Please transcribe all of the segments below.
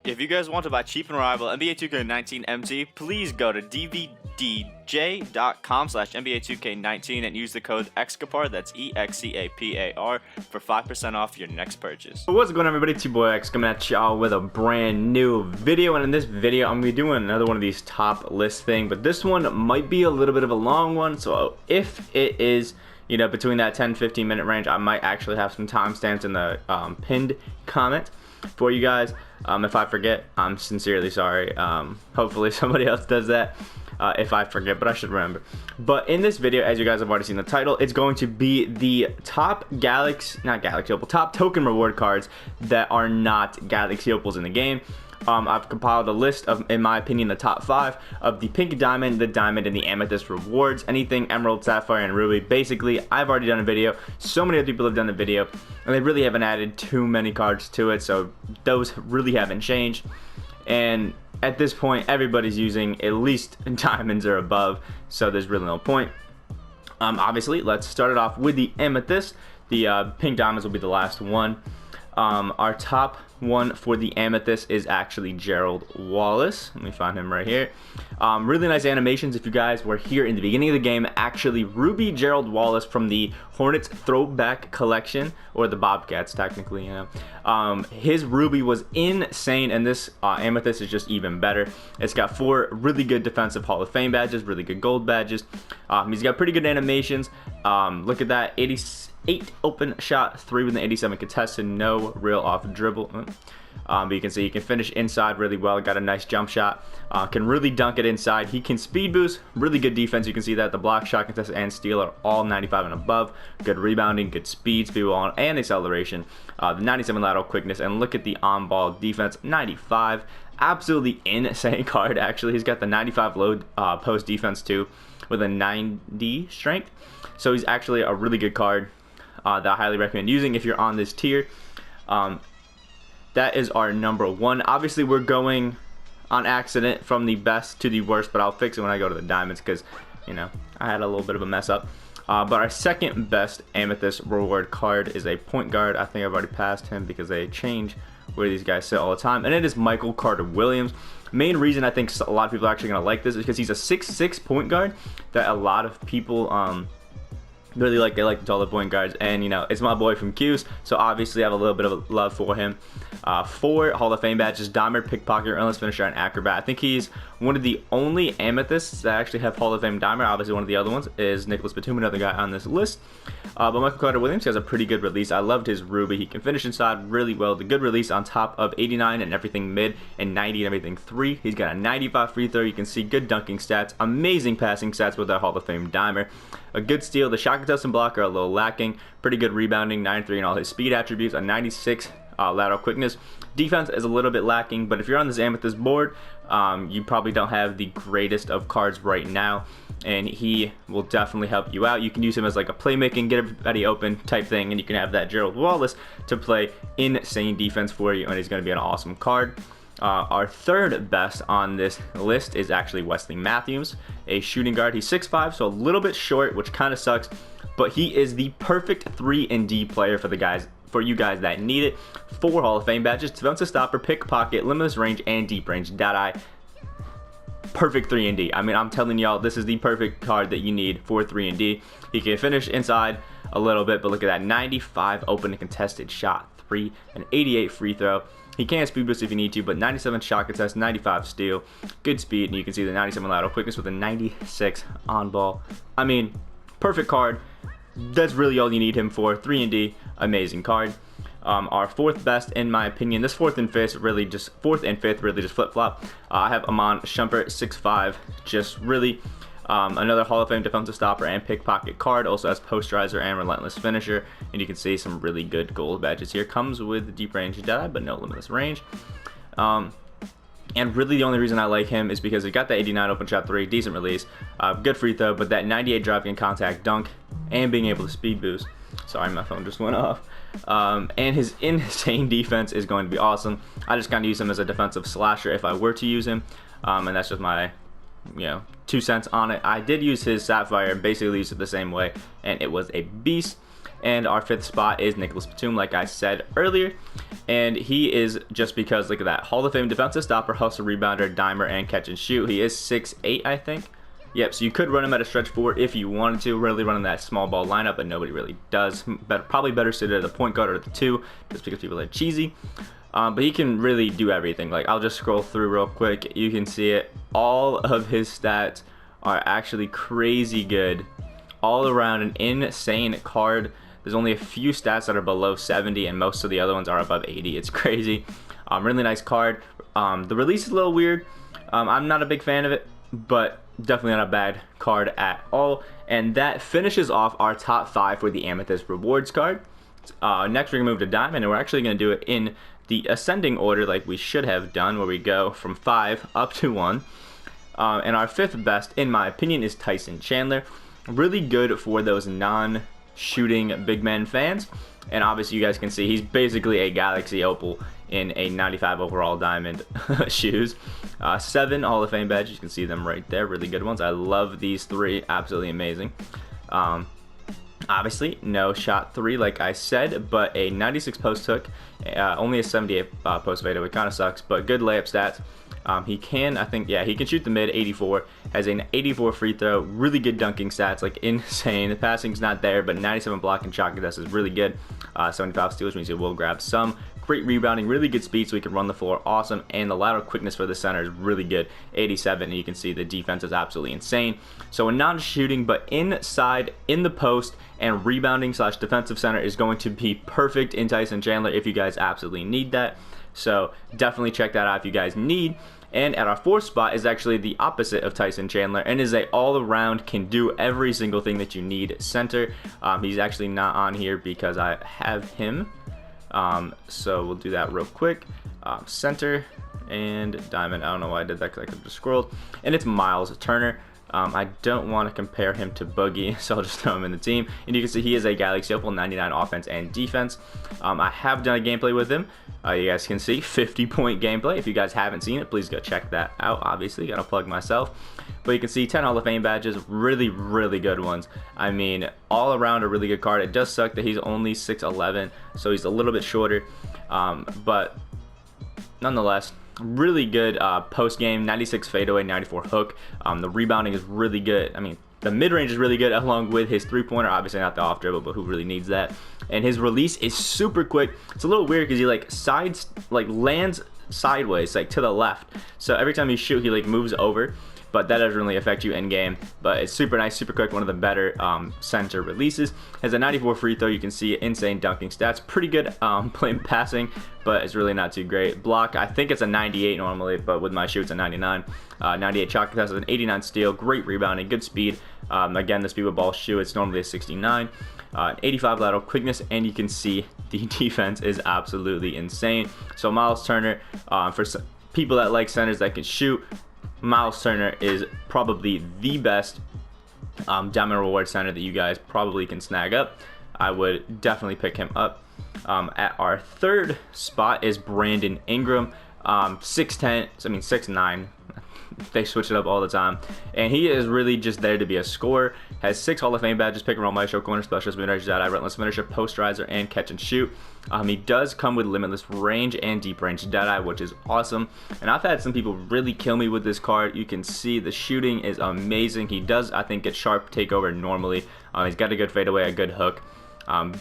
If you guys want to buy cheap and reliable NBA 2K19 MT, please go to dvdj.com/NBA2K19 and use the code EXCAPAR, that's EXCAPAR, for 5% off your next purchase. What's going on, everybody? It's your boy X coming at y'all with a brand new video, and in this video I'm going to be doing another one of these top list thing, but this one might be a little bit of a long one, so if it is, you know, between that 10-15 minute range, I might actually have some timestamps in the pinned comment for you guys. If I forget, I'm sincerely sorry. Hopefully somebody else does that if I forget, but I should remember. But in this video, as you guys have already seen the title, it's going to be the top top token reward cards that are not Galaxy Opals in the game. I've compiled a list of, in my opinion, the top 5 of the Pink Diamond, the Diamond, and the Amethyst rewards. Anything Emerald, Sapphire, and Ruby. Basically, I've already done a video. So many other people have done the video, and they really haven't added too many cards to it, so those really haven't changed. And at this point, everybody's using at least diamonds or above, so there's really no point. Obviously, let's start it off with the Amethyst. The Pink Diamonds will be the last one. Our top one for the Amethyst is actually Gerald Wallace. Let me find him right here. Really nice animations. If you guys were here in the beginning of the game, actually Ruby Gerald Wallace from the Hornets throwback collection, or the Bobcats technically, you know. His Ruby was insane, and this Amethyst is just even better. It's got 4 really good defensive Hall of Fame badges, really good gold badges. He's got pretty good animations. Look at that, 88 open shot, 3 with an 87 contested, no real off dribble. But you can see he can finish inside really well. Got a nice jump shot. Can really dunk it inside. He can speed boost. Really good defense. You can see that the block, shot, contested, and steal are all 95 and above. Good rebounding, good speed ball, and acceleration. The 97 lateral quickness, and look at the on-ball defense, 95. Absolutely insane card. Actually, he's got the 95 low post defense too, with a 90 strength. So he's actually a really good card that I highly recommend using if you're on this tier. That is our number 1. Obviously, we're going on accident from the best to the worst, but I'll fix it when I go to the diamonds because, you know, I had a little bit of a mess up. But our second best Amethyst reward card is a point guard. I think I've already passed him because they change where these guys sit all the time, and it is Michael Carter-Williams. Main reason I think a lot of people are actually going to like this is because he's a 6'6" point guard that a lot of people really like. They like the taller point guards, and you know, it's my boy from Q's, so obviously I have a little bit of love for him. 4 Hall of Fame badges: Dimer, Pickpocket, Endless Finisher, and Acrobat. I think he's one of the only Amethysts that actually have Hall of Fame Dimer. Obviously one of the other ones is Nicholas Batum, another guy on this list. But Michael Carter-Williams has a pretty good release. I loved his Ruby. He can finish inside really well. The good release on top of 89 and everything mid, and 90 and everything 3. He's got a 95 free throw. You can see good dunking stats, amazing passing stats with that Hall of Fame Dimer. A good steal. The shot contest and block are a little lacking. Pretty good rebounding, 93 in all his speed attributes, a 96 lateral quickness. Defense is a little bit lacking, but if you're on this Amethyst board, you probably don't have the greatest of cards right now, and he will definitely help you out. You can use him as like a playmaking, get everybody open type thing, and you can have that Gerald Wallace to play insane defense for you, and he's going to be an awesome card. Our third best on this list is actually Wesley Mathews, a shooting guard. He's 6'5", so a little bit short, which kind of sucks, but he is the perfect 3-and-D player for you guys that need it. 4 Hall of Fame badges: defensive stopper, pickpocket, limitless range, and deep range. Perfect 3-and-D. I mean, I'm telling y'all, this is the perfect card that you need for 3-and-D. He can finish inside a little bit, but look at that, 95 open and contested shot, 3, and 88 free throw. He can speed boost if you need to, but 97 shot contest, 95 steal, good speed, and you can see the 97 lateral quickness with a 96 on ball. I mean, perfect card. That's really all you need him for. 3-and-D, amazing card. Our 4th best, in my opinion, this 4th and 5th really just flip-flop. I have Iman Shumpert, 6'5", just really another Hall of Fame defensive stopper and pickpocket card. Also has posterizer and relentless finisher, and you can see some really good gold badges here. Comes with deep range Jedi, but no limitless range. And really the only reason I like him is because he got the 89 open shot 3, decent release, good free throw, but that 98 driving and contact dunk, and being able to speed boost. Sorry, my phone just went off. And his insane defense is going to be awesome. I just kind of use him as a defensive slasher if I were to use him, and that's just my 2 cents on it. I did use his Sapphire and basically used it the same way, and it was a beast. And our 5th spot is Nicholas Batum, like I said earlier. And he is just because, look at that, Hall of Fame defensive stopper, hustle, rebounder, dimer, and catch and shoot. He is 6'8", I think. Yep, so you could run him at a stretch 4 if you wanted to, really running that small ball lineup, but nobody really does. Probably better suited at the point guard or the 2, just because people are cheesy. But he can really do everything. Like, I'll just scroll through real quick. You can see it. All of his stats are actually crazy good. All around an insane card. There's only a few stats that are below 70, and most of the other ones are above 80. It's crazy. Really nice card. The release is a little weird. I'm not a big fan of it, but definitely not a bad card at all. And that finishes off our top 5 for the Amethyst rewards card. Next, we're going to move to Diamond, and we're actually going to do it in the ascending order like we should have done, where we go from 5 up to 1. And our 5th best, in my opinion, is Tyson Chandler. Really good for those non-shooting big men fans. And obviously, you guys can see he's basically a Galaxy Opal in a 95 overall diamond shoes. 7 Hall of Fame badges. You can see them right there. Really good ones. I love these 3. Absolutely amazing. Obviously, no shot 3 like I said, but a 96 post hook, only a 78 post fadeaway, kind of sucks, but good layup stats. He can, I think, yeah, he can shoot the mid, 84, has an 84 free throw, really good dunking stats, like insane. The passing's not there, but 97 block and shot contest is really good. 75 steals means he will grab some. Great rebounding, really good speed so he can run the floor, awesome, and the lateral quickness for the center is really good, 87, and you can see the defense is absolutely insane. So a non-shooting, but inside, in the post, and rebounding / defensive center is going to be perfect in Tyson Chandler if you guys absolutely need that. So definitely check that out if you guys need. And at our 4th spot is actually the opposite of Tyson Chandler, and is a all-around, can do every single thing that you need center. He's actually not on here because I have him. So we'll do that real quick. Center and diamond. I don't know why I did that because I could have just scrolled. And it's Myles Turner. I don't want to compare him to Boogie, so I'll just throw him in the team. And you can see he is a Galaxy Opal, 99 offense and defense. I have done a gameplay with him. You guys can see 50-point gameplay. If you guys haven't seen it, please go check that out. Obviously, gotta plug myself. But you can see 10 Hall of Fame badges, really, really good ones. I mean, all around a really good card. It does suck that he's only 6'11", so he's a little bit shorter. But nonetheless, really good post game, 96 fadeaway, 94 hook. The rebounding is really good. I mean, the mid-range is really good along with his 3-pointer. Obviously not the off dribble, but who really needs that? And his release is super quick. It's a little weird because he lands sideways, like to the left. So every time you shoot, he moves over. But that doesn't really affect you in game. But it's super nice, super quick, one of the better center releases. Has a 94 free throw. You can see insane dunking stats. Pretty good playing passing, but it's really not too great. Block, I think it's a 98 normally, but with my shoe it's a 99. 98 shot contest, an 89 steal. Great rebounding, good speed. Again, the speed with ball shoe, it's normally a 69. 85 lateral quickness, and you can see the defense is absolutely insane. So Myles Turner, for people that like centers that can shoot, Myles Turner is probably the best diamond reward center that you guys probably can snag up. I would definitely pick him up. At our 3rd spot is Brandon Ingram, 6'10", I mean 6'9". They switch it up all the time, and he is really just there to be a scorer. Has 6 Hall of Fame badges: pick and roll, maestro, corner specialist, mid-range Jedi, relentless finisher, posterizer, and catch and shoot. He does come with limitless range and deep range Jedi, which is awesome. And I've had some people really kill me with this card. You can see the shooting is amazing. He does, I think, get sharp takeover normally. He's got a good fadeaway, a good hook.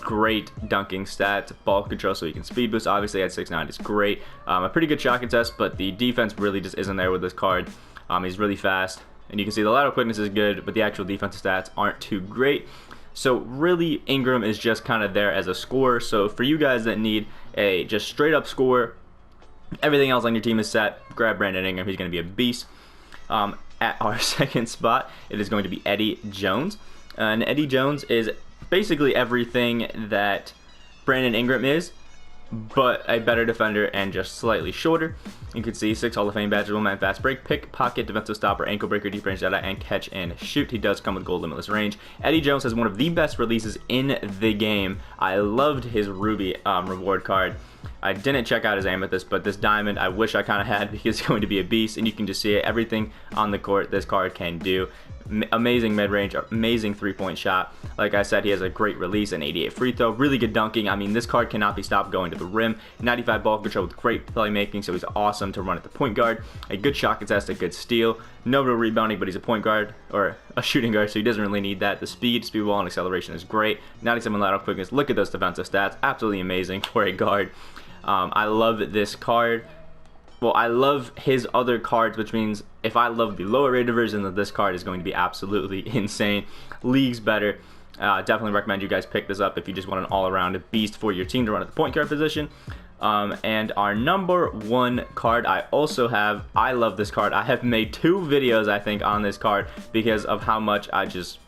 Great dunking stats, ball control so he can speed boost. Obviously at 6'9" is great. A pretty good shot contest, but the defense really just isn't there with this card. He's really fast, and you can see the lateral quickness is good, but the actual defensive stats aren't too great. So really, Ingram is just kind of there as a scorer. So for you guys that need a just straight up scorer, everything else on your team is set, grab Brandon Ingram. He's going to be a beast. At our 2nd spot, it is going to be Eddie Jones. And Eddie Jones is basically everything that Brandon Ingram is, but a better defender and just slightly shorter. You can see 6 Hall of Fame badges: 1-man fast break, pick, pocket, defensive stopper, ankle breaker, deep range Jedi, and catch and shoot. He does come with gold limitless range. Eddie Jones has one of the best releases in the game. I loved his Ruby reward card. I didn't check out his Amethyst, but this diamond I wish I kind of had because it's going to be a beast, and you can just see it, everything on the court this card can do. amazing mid-range, amazing three-point shot. Like I said, he has a great release, an 88 free throw, really good dunking. I mean, this card cannot be stopped going to the rim. 95 ball control with great playmaking, so he's awesome to run at the point guard. A good shot contest, a good steal. No real rebounding, but he's a point guard, or a shooting guard, so he doesn't really need that. The speed ball, and acceleration is great. 97 lateral quickness. Look at those defensive stats. Absolutely amazing for a guard. I love this card. Well, I love his other cards, which means if I love the lower rated version of this card, is going to be absolutely insane. Leagues better. Definitely recommend you guys pick this up if you just want an all-around beast for your team to run at the point guard position. And our number 1 card I also have. I love this card. I have made 2 videos, I think, on this card because of how much I just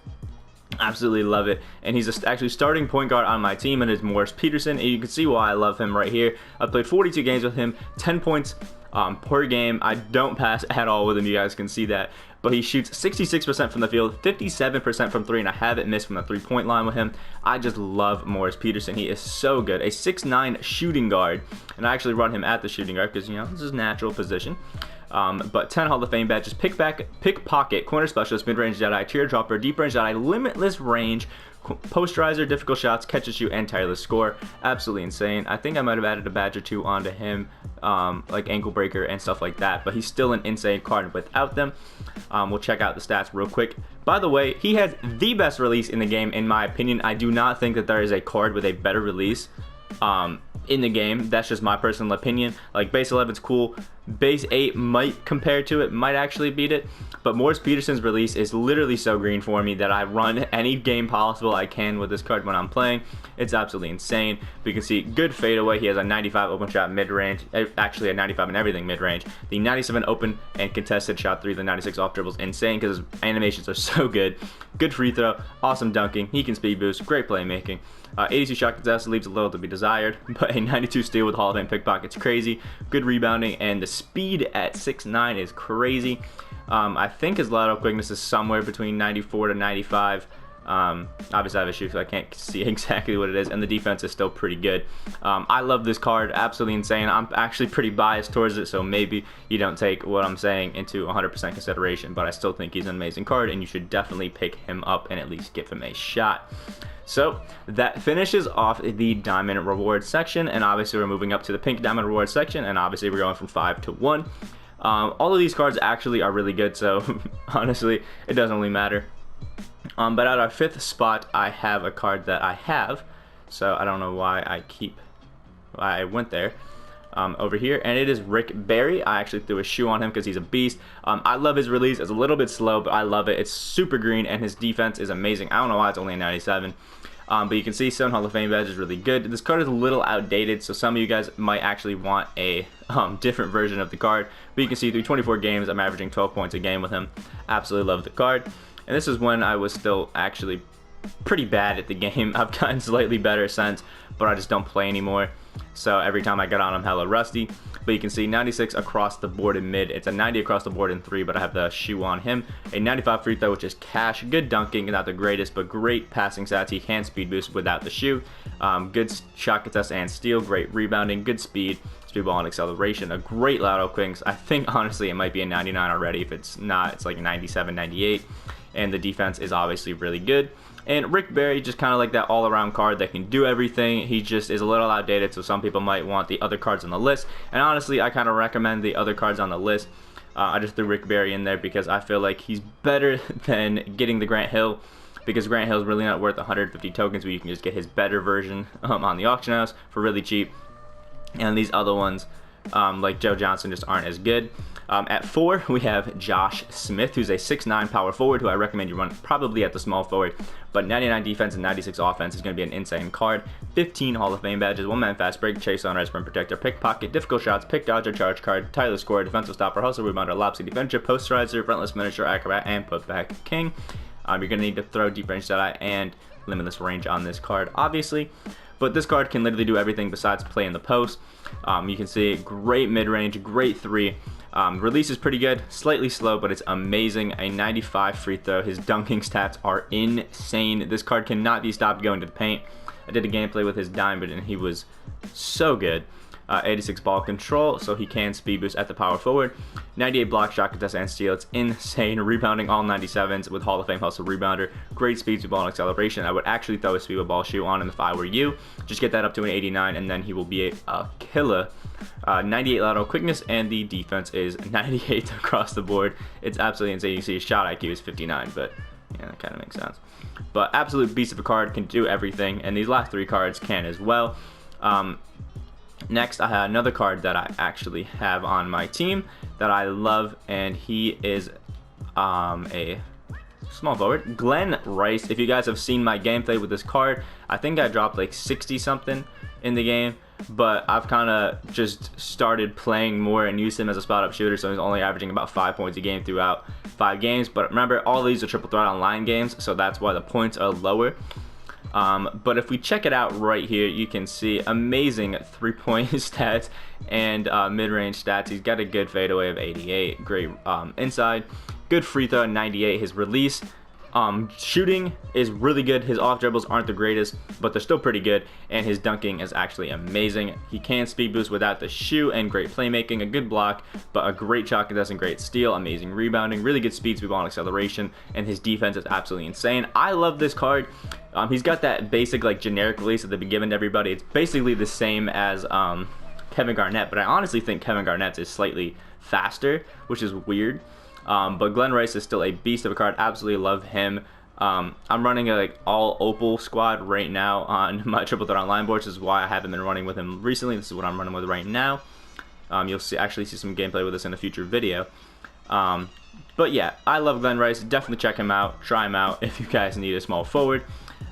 absolutely love it. And he's actually starting point guard on my team, and it's Morris Peterson, and you can see why I love him right here. I've played 42 games with him, 10 points per game. I don't pass at all with him, you guys can see that. But he shoots 66% from the field, 57% from 3, and I haven't missed from the 3-point line with him. I just love Morris Peterson. He is so good. A 6'9" shooting guard, and I actually run him at the shooting guard because, you know, this is natural position. But 10 Hall of Fame badges, pickpocket, corner specialist, mid-range Jedi, teardropper, deep range Jedi, limitless range, posterizer, difficult shots, catch and shoot, and tireless score. Absolutely insane. I think I might have added a badge or 2 onto him, like ankle breaker and stuff like that, but he's still an insane card without them. We'll check out the stats real quick. By the way, he has the best release in the game, in my opinion. I do not think that there is a card with a better release in the game. That's just my personal opinion. Like, base 11's cool, base 8 might compare to it, might actually beat it, but Morris Peterson's release is literally so green for me that I run any game possible I can with this card when I'm playing. It's absolutely insane. We can see good fadeaway. He has a 95 open shot mid-range, actually a 95 in everything mid-range. The 97 open and contested shot 3, the 96 off dribbles, insane because his animations are so good. Good free throw, awesome dunking, he can speed boost, great playmaking. 82 shot contest leaves a little to be desired, but a 92 steal with Hall of Fame pickpocket's crazy. Good rebounding, and the speed at 6'9" is crazy. I think his lateral quickness is somewhere between 94 to 95. Obviously I have a shoe, so I can't see exactly what it is, and the defense is still pretty good. I love this card, absolutely insane. I'm actually pretty biased towards it, so maybe you don't take what I'm saying into 100% consideration, but I still think he's an amazing card, and you should definitely pick him up and at least give him a shot. So that finishes off the diamond reward section, and obviously we're moving up to the pink diamond reward section, and obviously we're going from 5 to 1. All of these cards actually are really good, so honestly it doesn't really matter. But at our 5th spot, I have a card that I have, so I don't know why I went there. Over here, and it is Rick Barry. I actually threw a shoe on him because he's a beast. I love his release. It's a little bit slow, but I love it. It's super green, and his defense is amazing. I don't know why it's only a 97. But you can see 7 Hall of Fame badge is really good. This card is a little outdated, so some of you guys might actually want a different version of the card. But you can see through 24 games, I'm averaging 12 points a game with him. Absolutely love the card. And this is when I was still actually pretty bad at the game. I've gotten slightly better since, but I just don't play anymore. So every time I get on, I'm hella rusty. But you can see 96 across the board in mid. It's a 90 across the board in 3, but I have the shoe on him. A 95 free throw, which is cash. Good dunking, not the greatest, but great passing stats. He can speed boost without the shoe. Good shot contest and steal. Great rebounding. Good speed ball and acceleration. A great lateral quickness. I think, honestly, it might be a 99 already. If it's not, it's like a 97, 98. And the defense is obviously really good. And Rick Barry, just kind of like that all-around card that can do everything. He just is a little outdated, so some people might want the other cards on the list. And honestly, I kind of recommend the other cards on the list. I just threw Rick Barry in there because I feel like he's better than getting the Grant Hill, because Grant Hill is really not worth 150 tokens, but you can just get his better version on the auction house for really cheap. And these other ones, like Joe Johnson, just aren't as good. At 4, we have Josh Smith, who's a 6'9" power forward, who I recommend you run probably at the small forward. But 99 defense and 96 offense is going to be an insane card. 15 Hall of Fame badges, 1-man fast break, chase, sunrise, sprint protector, pickpocket, difficult shots, pick dodger, charge card, tireless scorer, defensive stopper, hustle, rebounder, lopsy defender, posterizer, frontless finisher, acrobat, and putback king. You're going to need to throw deep range Jedi and limitless range on this card, obviously. But this card can literally do everything besides play in the post. You can see great mid-range, great 3. Release is pretty good, slightly slow, but it's amazing. A 95 free throw. His dunking stats are insane. This card cannot be stopped going to the paint. I did a gameplay with his diamond, and he was so good. 86 ball control, so he can speed boost at the power forward. 98 block, shot contest, and steal. It's insane. Rebounding, all 97s with Hall of Fame hustle rebounder. Great speed to ball and acceleration. I would actually throw a speed with ball shoe on him if I were you. Just get that up to an 89, and then he will be a killer. 98 lateral quickness, and the defense is 98 across the board. It's absolutely insane. You see his shot IQ is 59, but yeah, that kind of makes sense. But absolute beast of a card, can do everything, and these last 3 cards can as well. Next, I have another card that I actually have on my team that I love, and he is a small forward, Glen Rice. If you guys have seen my gameplay with this card, I think I dropped like 60 something in the game, but I've kind of just started playing more and used him as a spot up shooter, so he's only averaging about 5 points a game throughout 5 games. But remember, all these are triple threat online games, so that's why the points are lower. But if we check it out right here, you can see amazing 3-point stats and mid-range stats. He's got a good fadeaway of 88, great inside, good free throw 98. His release shooting is really good. His off dribbles aren't the greatest, but they're still pretty good, and his dunking is actually amazing. He can speed boost without the shoe, and great playmaking, a good block, but a great shot contest and great steal, amazing rebounding, really good speed ball and acceleration, and his defense is absolutely insane. I love this card. He's got that basic like generic release that they've been given to everybody. It's basically the same as Kevin Garnett, but I honestly think Kevin Garnett's is slightly faster, which is weird. But Glen Rice is still a beast of a card. Absolutely love him. I'm running a like all Opal squad right now on my triple threat online board. This is why I haven't been running with him recently. This is what I'm running with right now. You'll actually see some gameplay with this in a future video. But yeah, I love Glen Rice. Definitely check him out. Try him out if you guys need a small forward.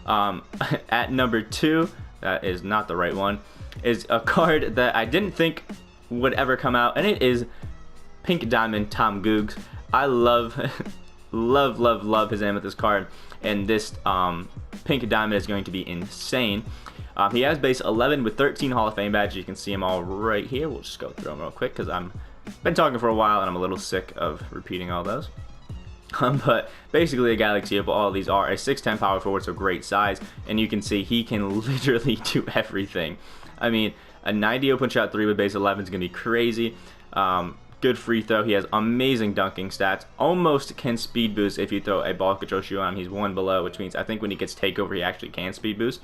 At number 2, that is not the right one, is a card that I didn't think would ever come out, and it is Pink Diamond Tom Googs. I love love his Amethyst card, and this Pink Diamond is going to be insane. He has base 11 with 13 Hall of Fame badges. You can see them all right here. We'll just go through them real quick because I'm been talking for a while and I'm a little sick of repeating all those. But basically a Galaxy Opal, all of these are a 6'10 power forward, so great size, and you can see he can literally do everything. I mean, a 90 open shot 3 with base 11 is going to be crazy. Good free throw. He has amazing dunking stats. Almost can speed boost if you throw a ball control shoe on him. He's 1 below, which means I think when he gets takeover, he actually can speed boost.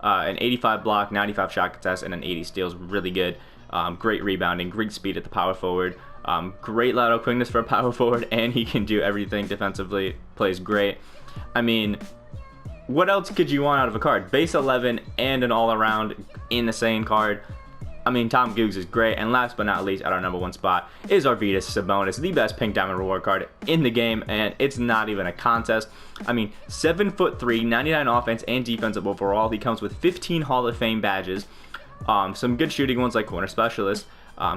An 85 block, 95 shot contest, and an 80 steals. Really good. Great rebounding, great speed at the power forward. Great lateral quickness for a power forward, and he can do everything defensively. Plays great. I mean, what else could you want out of a card? Base 11 and an all-around insane card. I mean, Tom Googs is great. And last but not least, at our number 1 spot is Arvydas Sabonis, the best Pink Diamond reward card in the game, and it's not even a contest. I mean, 7'3", 99 offense and defensive overall. He comes with 15 Hall of Fame badges. Some good shooting ones like corner specialist.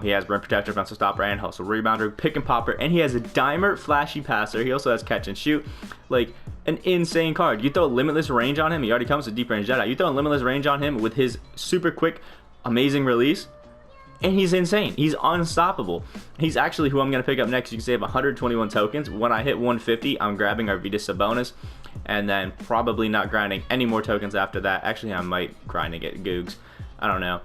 He has rim protector, offensive stopper, and hustle rebounder, pick and popper, and he has a dimer flashy passer. He also has catch and shoot. Like, an insane card. You throw limitless range on him. He already comes with deep range Jedi. You throw limitless range on him with his super quick, amazing release, and he's insane. He's unstoppable. He's actually who I'm going to pick up next. You can save 121 tokens. When I hit 150, I'm grabbing Arvydas Sabonis, and then probably not grinding any more tokens after that. Actually, I might grind to get Googs. I don't know.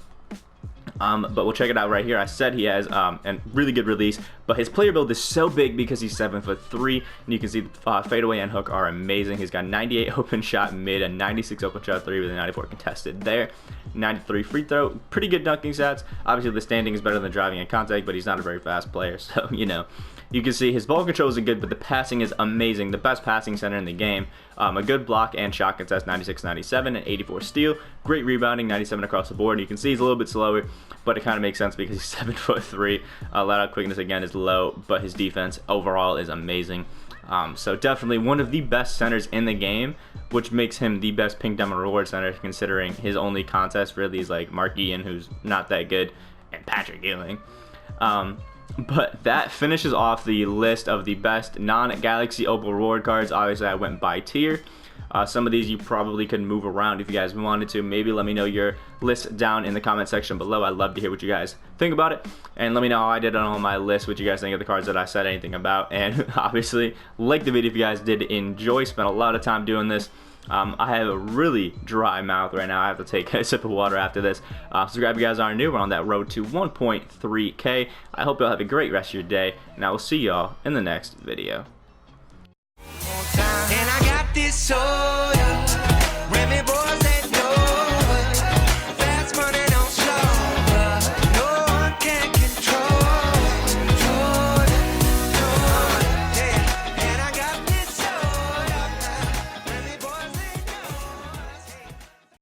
But we'll check it out right here. I said he has a really good release, but his player build is so big because he's 7'3", and you can see the fadeaway and hook are amazing. He's got 98 open shot mid and 96 open shot 3 with a 94 contested there. 93 free throw, pretty good dunking stats. Obviously the standing is better than driving and contact, but he's not a very fast player, so you know. You can see his ball control isn't good, but the passing is amazing. The best passing center in the game. A good block and shot contest, 96, 97, and 84 steal. Great rebounding, 97 across the board. You can see he's a little bit slower, but it kind of makes sense because he's 7'3". Lateral quickness again is low, but his defense overall is amazing. So definitely one of the best centers in the game, which makes him the best Pink Diamond reward center, considering his only contest really is like Mark Ian, who's not that good, and Patrick Ewing. But that finishes off the list of the best non-Galaxy Opal reward cards. Obviously, I went by tier. Some of these you probably could move around if you guys wanted to. Maybe let me know your list down in the comment section below. I'd love to hear what you guys think about it. And let me know how I did on all my lists, what you guys think of the cards that I said anything about. And obviously, like the video if you guys did enjoy. Spent a lot of time doing this. I have a really dry mouth right now. I have to take a sip of water after this. Subscribe if you guys aren't new. We're on that road to 1.3K. I hope y'all have a great rest of your day, and I will see y'all in the next video. And I got this soul